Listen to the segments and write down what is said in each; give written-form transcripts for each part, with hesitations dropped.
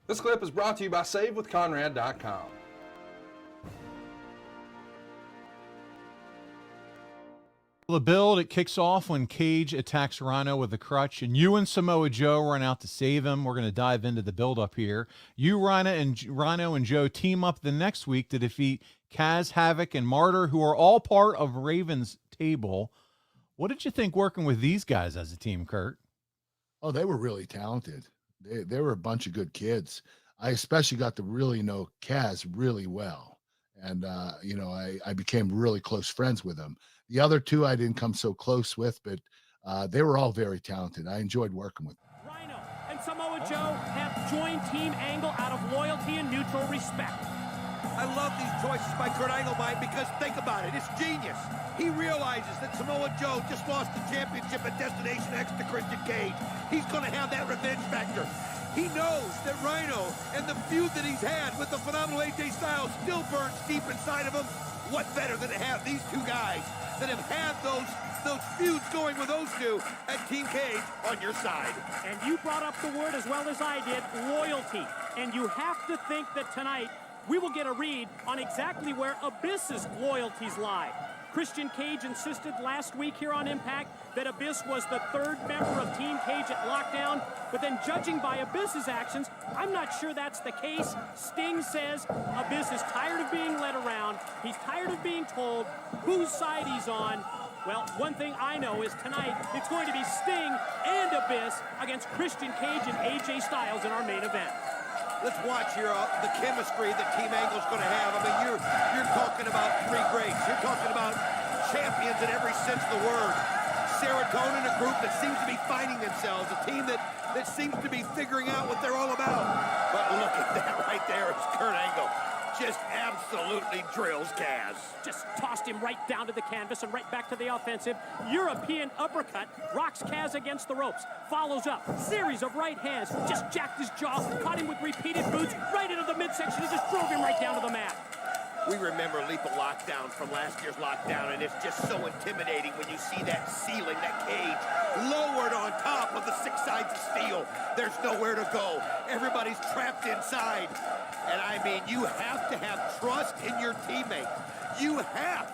This clip is brought to you by SaveWithConrad.com. The build, it kicks off when Cage attacks Rhino with a crutch, and you and Samoa Joe run out to save him. We're going to dive into the build-up here. You, Rhino and Joe team up the next week to defeat Kaz, Havoc, and Martyr, who are all part of Raven's table. What did you think working with these guys as a team, Kurt? Oh, they were really talented. They were a bunch of good kids. I especially got to really know Kaz really well. And, I became really close friends with them. The other two I didn't come so close with, but they were all very talented. I enjoyed working with them. Rhino and Samoa Joe have joined Team Angle out of loyalty and mutual respect. I love these choices by Kurt Angle, Mike, because think about it, it's genius. He realizes that Samoa Joe just lost the championship at Destination X to Christian Cage. He's going to have that revenge factor. He knows that Rhino and the feud that he's had with the phenomenal AJ Styles still burns deep inside of him. What better than to have these two guys that have had those feuds going with those two at Team Cage on your side? And you brought up the word as well as I did, loyalty. And you have to think that tonight we will get a read on exactly where Abyss's loyalties lie. Christian Cage insisted last week here on Impact that Abyss was the third member of Team Cage at Lockdown, but then judging by Abyss's actions, I'm not sure that's the case. Sting says Abyss is tired of being led around. He's tired of being told whose side he's on. Well, one thing I know is tonight it's going to be Sting and Abyss against Christian Cage and AJ Styles in our main event. Let's watch here the chemistry that Team Angle's going to have. I mean, you're talking about three greats. You're talking about champions in every sense of the word. Serotonin, a group that seems to be finding themselves, a team that seems to be figuring out what they're all about. But look at that right there. It's Kurt Angle. Just absolutely drills Kaz. Just tossed him right down to the canvas and right back to the offensive. European uppercut, rocks Kaz against the ropes. Follows up, series of right hands, just jacked his jaw, caught him with repeated boots, right into the midsection and just drove him right down to the mat. We remember Lethal Lockdown from last year's Lockdown, and it's just so intimidating when you see that ceiling, that cage, lowered on top of the six sides of steel. There's nowhere to go. Everybody's trapped inside. And I mean, you have to have trust in your teammates. You have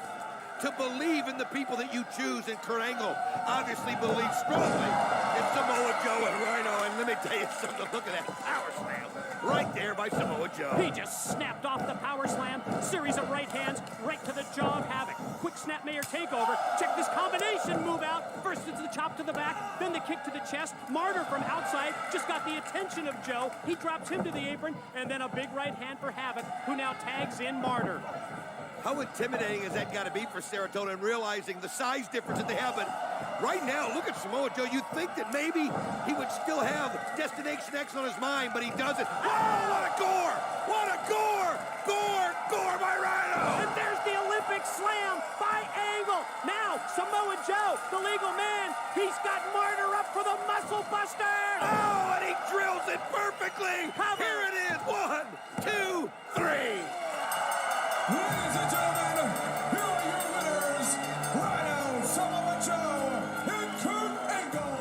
to believe in the people that you choose, and Kurt Angle obviously believes strongly in Samoa Joe and Rhino. And let me tell you something, look at that power slam right there by Samoa Joe. He just snapped off the power slam, series of right hands, right to the jaw of Havoc. Quick snap Mayor takeover. Check this combination move out. First it's the chop to the back, then the kick to the chest. Martyr from outside just got the attention of Joe. He drops him to the apron, and then a big right hand for Havoc, who now tags in Martyr. How intimidating has that got to be for Serotonin, realizing the size difference that they have? But right now, look at Samoa Joe. You'd think that maybe he would still have Destination X on his mind, but he doesn't. Oh, what a gore! What a gore! Gore by Rhino! And there's the Olympic slam by Angle. Now, Samoa Joe, the legal man, he's got Martyr up for the muscle buster. Oh, and he drills it perfectly. Cover. Here it is. 1, 2, 3. Ladies and gentlemen, here are your winners, Rhino, Samoa Joe, and Kurt Angle.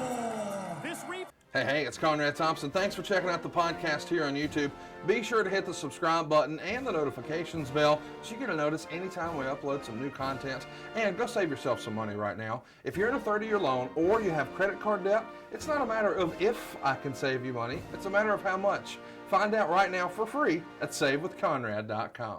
Hey, it's Conrad Thompson. Thanks for checking out the podcast here on YouTube. Be sure to hit the subscribe button and the notifications bell so you get a notice anytime we upload some new content. And go save yourself some money right now. If you're in a 30-year loan or you have credit card debt, it's not a matter of if I can save you money. It's a matter of how much. Find out right now for free at SaveWithConrad.com.